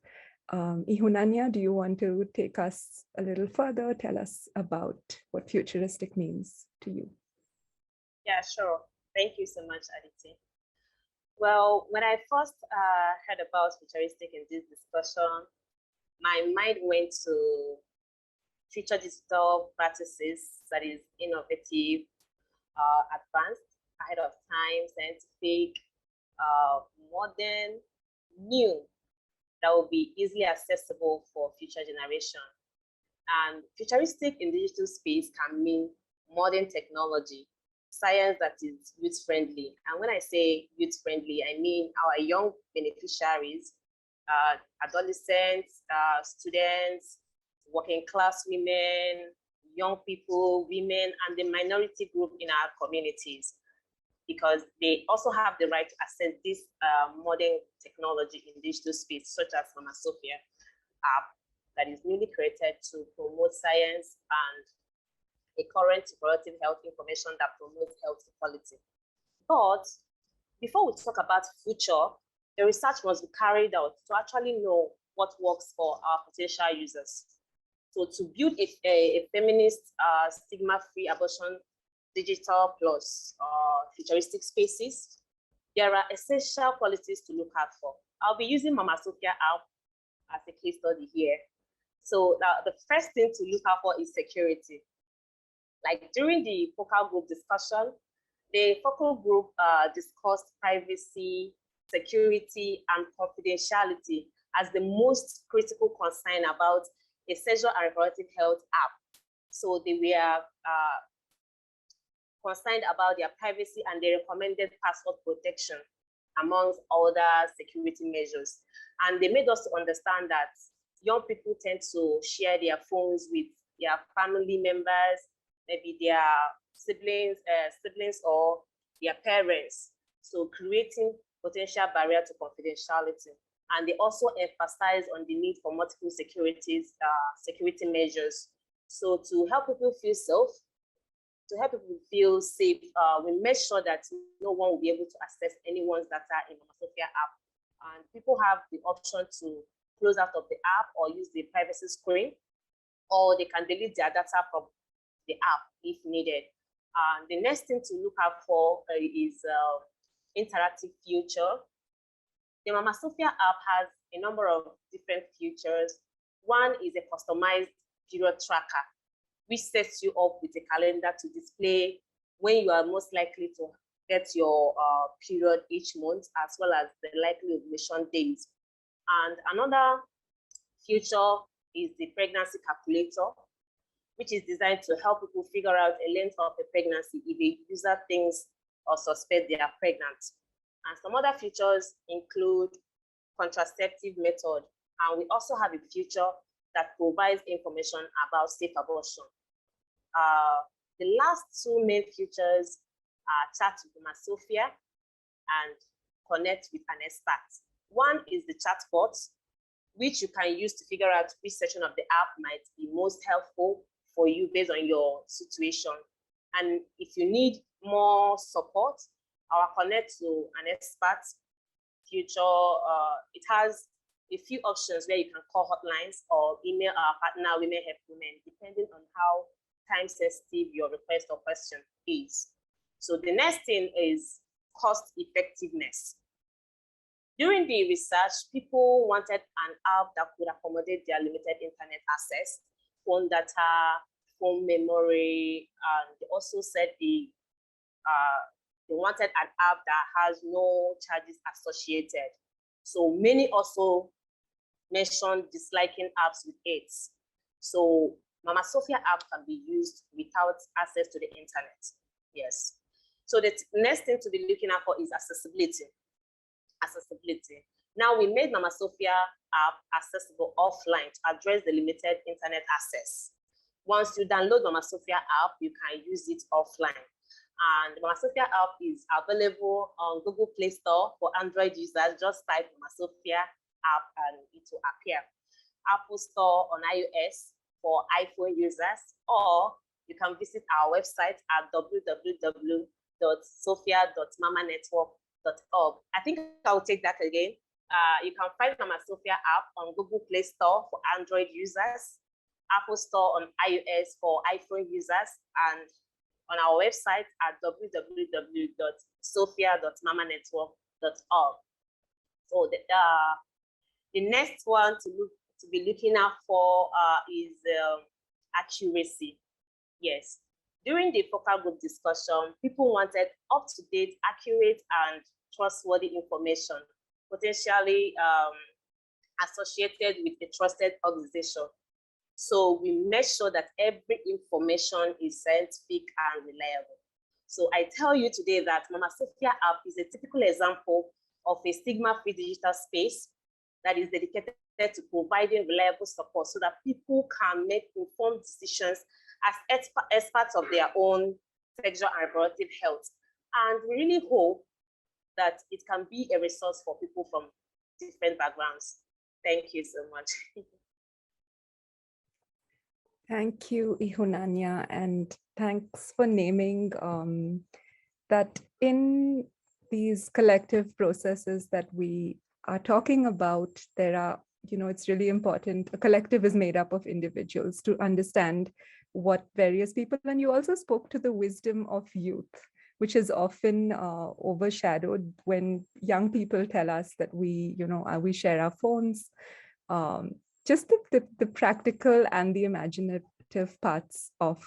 Ihunanya, do you want to take us a little further? Tell us about what futuristic means to you. Yeah, sure. Thank you so much, Aditi. Well, when I first heard about futuristic in this discussion, my mind went to future digital practices that is innovative, advanced, ahead of time, scientific, modern, new, that will be easily accessible for future generation. And futuristic in digital space can mean modern technology, science that is youth-friendly. And when I say youth-friendly, I mean our young beneficiaries, adolescents, students, working class women, young people, women, and the minority group in our communities, because they also have the right to access this modern technology in digital space, such as Mama Sophia app that is newly created to promote science and a current reproductive health information that promotes health equality. But before we talk about future, the research must be carried out to actually know what works for our potential users. So to build a feminist, stigma-free abortion digital plus futuristic spaces, there are essential qualities to look out for. I'll be using Mama Sophia app as a case study here. So the first thing to look out for is security. Like during the focal group discussion, the focal group discussed privacy, security, and confidentiality as the most critical concern about a sexual and reproductive health app. So they were concerned about their privacy, and they recommended password protection amongst other security measures. And they made us to understand that young people tend to share their phones with their family members, maybe their siblings or their parents. So creating potential barrier to confidentiality. And they also emphasize on the need for multiple security measures. So to help people feel safe, we make sure that no one will be able to access anyone's data in Mama Sophia app. And people have the option to close out of the app or use the privacy screen, or they can delete their data from the app if needed. The next thing to look out for is interactive feature. The Mama Sophia app has a number of different features. One is a customized period tracker, which sets you up with a calendar to display when you are most likely to get your period each month, as well as the likely ovulation days. And another feature is the pregnancy calculator, which is designed to help people figure out a length of a pregnancy if a user thinks or suspect they are pregnant. And some other features include contraceptive method. And we also have a feature that provides information about safe abortion. The last two main features are chat with Mama Sophia and connect with an expert. One is the chatbot, which you can use to figure out which section of the app might be most helpful for you based on your situation. And if you need more support, our connect to an expert feature, it has a few options where you can call hotlines or email our partner, Women Help Women, depending on how time sensitive your request or question is. So the next thing is cost effectiveness. During the research, people wanted an app that could accommodate their limited internet access, phone data, phone memory, and they also said they wanted an app that has no charges associated. So many also mentioned disliking apps with AIDS. So Mama Sophia app can be used without access to the internet. Yes. So the next thing to be looking out for is accessibility. Now we made Mama Sophia app accessible offline to address the limited internet access. Once you download Mama Sophia app, you can use it offline. And Mama Sophia app is available on Google Play Store for Android users. Just type Mama Sophia app and it will appear. Apple Store on iOS for iPhone users, or you can visit our website at www.sophia.mamanetwork.org. I think I'll take that again. You can find Mama Sophia app on Google Play Store for Android users, Apple Store on iOS for iPhone users, and on our website at www.sophia.mamanetwork.org. So the next one to be looking out for is accuracy. Yes. During the focal group discussion, people wanted up-to-date, accurate, and trustworthy information, potentially associated with a trusted organization. So we make sure that every information is scientific and reliable. So I tell you today that Mama Sophia app is a typical example of a stigma-free digital space that is dedicated to providing reliable support so that people can make informed decisions as experts of their own sexual and reproductive health. And we really hope that it can be a resource for people from different backgrounds. Thank you so much. Thank you, Ihunanya, and thanks for naming that in these collective processes that we are talking about, there are, it's really important. A collective is made up of individuals to understand what various people, and you also spoke to the wisdom of youth, which is often overshadowed when young people tell us that we share our phones. Just the practical and the imaginative parts of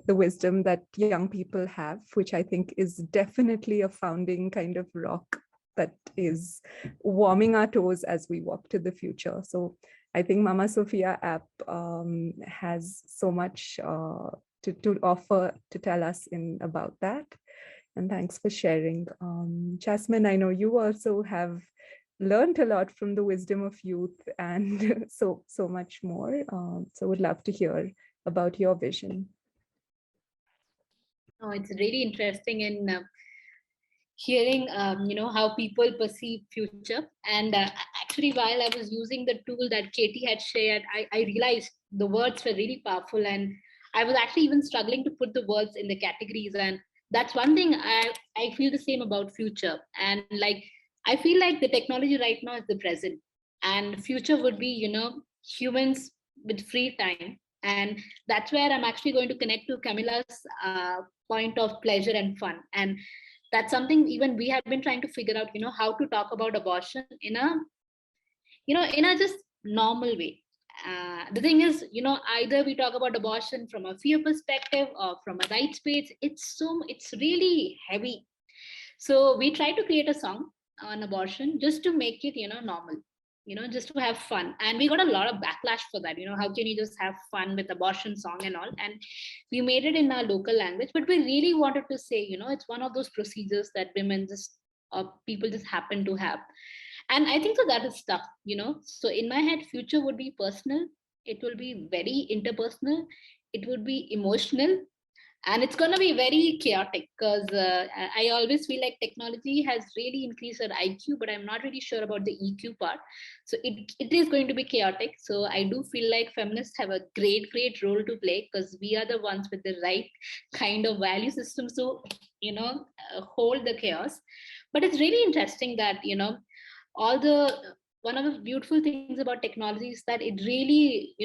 the wisdom that young people have, which I think is definitely a founding kind of rock that is warming our toes as we walk to the future. So I think Mama Sophia app has so much to offer, to tell us about that. And thanks for sharing. Jasmine, I know you also have learned a lot from the wisdom of youth and so much more. So would love to hear about your vision. Oh, it's really interesting in hearing, how people perceive future. And actually, while I was using the tool that Katie had shared, I realized the words were really powerful. And I was actually even struggling to put the words in the categories. And that's one thing I feel the same about future. And I feel like the technology right now is the present, and future would be, humans with free time. And that's where I'm actually going to connect to Camilla's point of pleasure and fun. And that's something even we have been trying to figure out, how to talk about abortion in a just normal way. The thing is, either we talk about abortion from a fear perspective or from a rights space. It's really heavy. So we try to create a song on abortion just to make it, normal, just to have fun. And we got a lot of backlash for that. How can you just have fun with abortion song and all? And we made it in our local language, but we really wanted to say, it's one of those procedures that women just, or people just happen to have. And I think so that is stuff, So in my head, future would be personal. It will be very interpersonal. It would be emotional. And it's going to be very chaotic because I always feel like technology has really increased our IQ, but I'm not really sure about the EQ part. So it is going to be chaotic. So I do feel like feminists have a great role to play because we are the ones with the right kind of value system to, hold the chaos. But it's really interesting that, one of the beautiful things about technology is that it really,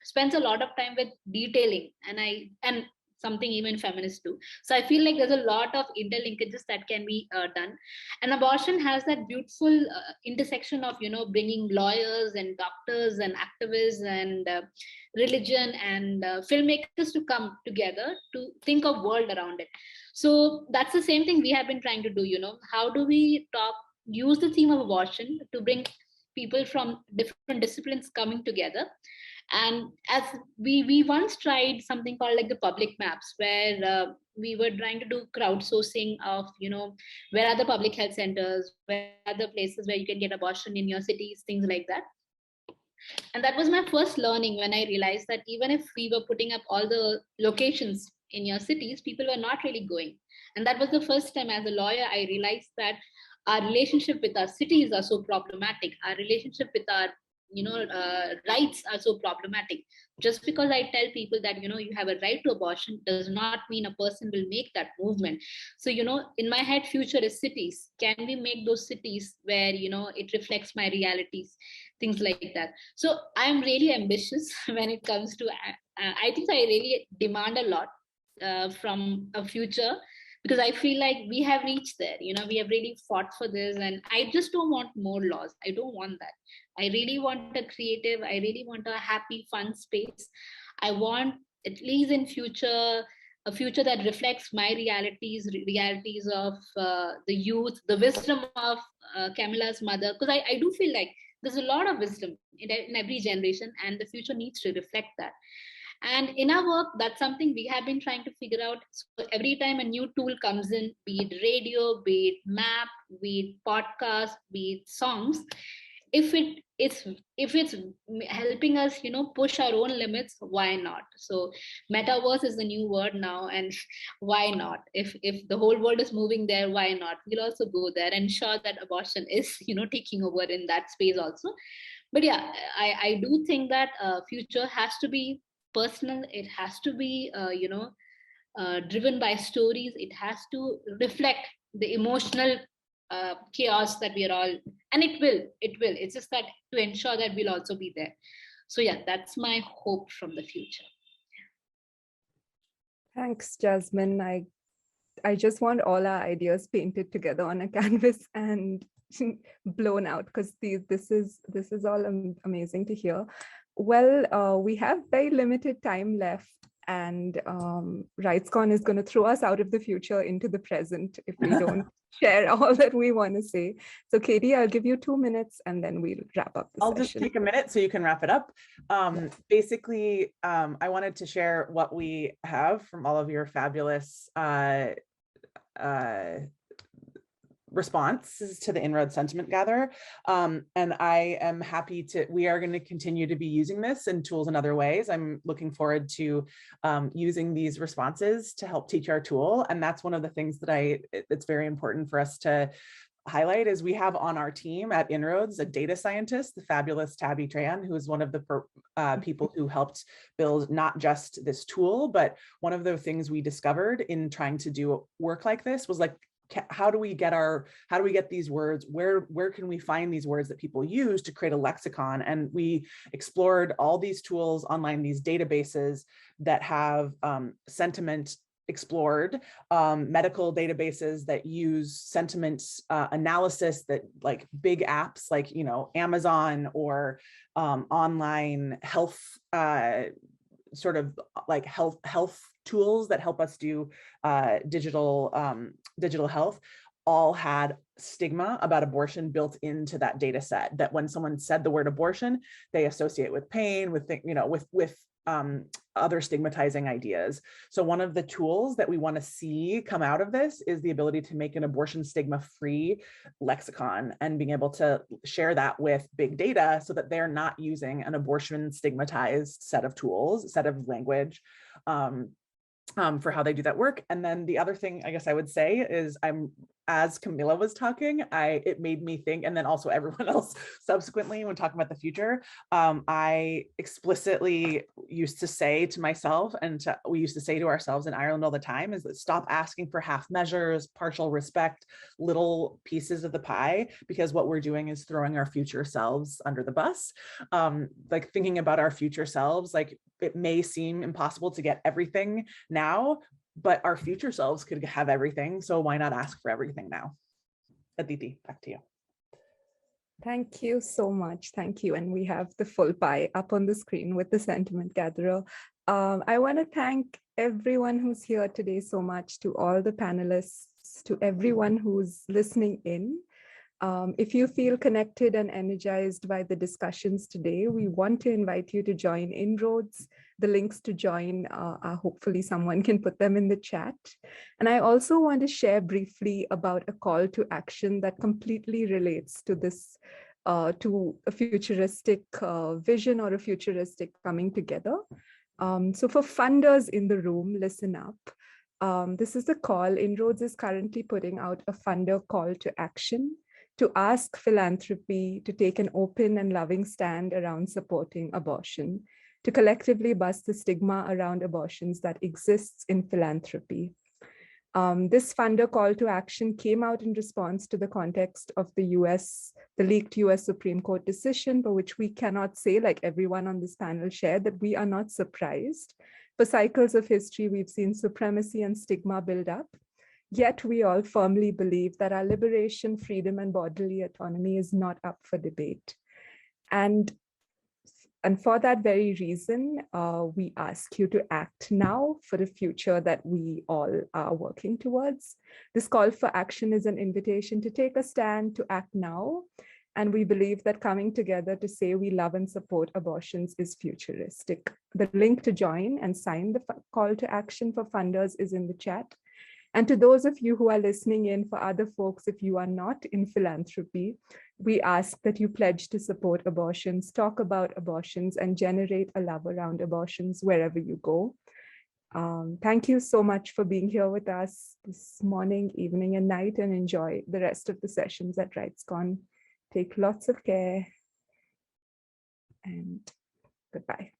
spends a lot of time with detailing. And something even feminists do. So I feel like there's a lot of interlinkages that can be done. And abortion has that beautiful intersection of, bringing lawyers and doctors and activists and religion and filmmakers to come together to think of world around it. So that's the same thing we have been trying to do. How do we use the theme of abortion to bring people from different disciplines coming together? And as we once tried something called like the public maps, where we were trying to do crowdsourcing of, where are the public health centers, where are the places where you can get abortion in your cities, things like that. And that was my first learning, when I realized that even if we were putting up all the locations in your cities, people were not really going. And that was the first time as a lawyer I realized that our relationship with our cities are so problematic. Our relationship with our rights are so problematic. Just because I tell people that you have a right to abortion does not mean a person will make that movement. So in my head, future is cities. Can we make those cities where it reflects my realities, things like that? So I'm really ambitious when it comes to I think I really demand a lot from a future, because I feel like we have reached there. We have really fought for this, and I just don't want more laws. I don't want that. I really want a creative, I really want a happy, fun space. I want, at least in future, a future that reflects my realities of the youth, the wisdom of Camilla's mother, because I do feel like there's a lot of wisdom in every generation, and the future needs to reflect that. And in our work, that's something we have been trying to figure out. So every time a new tool comes in, be it radio, be it map, be it podcast, be it songs, if it's helping us push our own limits, why not? So metaverse is the new word now, and why not? If the whole world is moving there, why not? We'll also go there and ensure that abortion is taking over in that space also. But yeah, I do think that future has to be personal. It has to be driven by stories. It has to reflect the emotional chaos that we are all, and it will. It's just that to ensure that we'll also be there. So yeah, that's my hope from the future. Thanks, Jasmine. I just want all our ideas painted together on a canvas and blown out, because this is all amazing to hear. Well, we have very limited time left, and RightsCon is going to throw us out of the future into the present if we don't share all that we want to say. So Katie, I'll give you 2 minutes and then we'll wrap up the I'll session. just take a minute so you can wrap it up. Basically, I wanted to share what we have from all of your fabulous responses to the En-ROADS Sentiment Gatherer. And I am happy we are going to continue to be using this in tools in other ways. I'm looking forward to using these responses to help teach our tool. And that's one of the things that it's very important for us to highlight, is we have on our team at En-ROADS a data scientist, the fabulous Tabby Tran, who is one of the people who helped build not just this tool, but one of the things we discovered in trying to do work like this was like, how do we get these words? Where can we find these words that people use to create a lexicon? And we explored all these tools online, these databases that have sentiment explored, medical databases that use sentiment analysis, that like big apps like Amazon, or online health sort of like health tools that help us do digital health, all had stigma about abortion built into that data set, that when someone said the word abortion, they associate with pain, with other stigmatizing ideas. So one of the tools that we want to see come out of this is the ability to make an abortion stigma-free lexicon, and being able to share that with big data so that they're not using an abortion stigmatized set of tools, set of language for how they do that work. And then the other thing I guess I would say is as Camilla was talking, it made me think, and then also everyone else subsequently when talking about the future, I explicitly used to say to myself, and we used to say to ourselves in Ireland all the time, is that stop asking for half measures, partial respect, little pieces of the pie, because what we're doing is throwing our future selves under the bus. Like thinking about our future selves, like it may seem impossible to get everything now, but our future selves could have everything. So why not ask for everything now? Aditi, back to you. Thank you so much. Thank you. And we have the full pie up on the screen with the sentiment gatherer. I want to thank everyone who's here today so much, to all the panelists, to everyone who's listening in. If you feel connected and energized by the discussions today, we want to invite you to join Inroads. The links to join, hopefully someone can put them in the chat. And I also want to share briefly about a call to action that completely relates to this, to a futuristic vision or a futuristic coming together. So for funders in the room, listen up. This is a call. Inroads is currently putting out a funder call to action to ask philanthropy to take an open and loving stand around supporting abortion, to collectively bust the stigma around abortions that exists in philanthropy. This funder call to action came out in response to the context of the leaked US Supreme Court decision, for which we cannot say, like everyone on this panel shared, that we are not surprised. For cycles of history, we've seen supremacy and stigma build up. Yet we all firmly believe that our liberation, freedom, and bodily autonomy is not up for debate. And for that very reason, we ask you to act now for the future that we all are working towards. This call for action is an invitation to take a stand, to act now. And we believe that coming together to say we love and support abortions is futuristic. The link to join and sign the call to action for funders is in the chat. And to those of you who are listening in, for other folks, if you are not in philanthropy, we ask that you pledge to support abortions, talk about abortions, and generate a love around abortions wherever you go. Thank you so much for being here with us this morning, evening, and night, and enjoy the rest of the sessions at RightsCon. Take lots of care, and goodbye.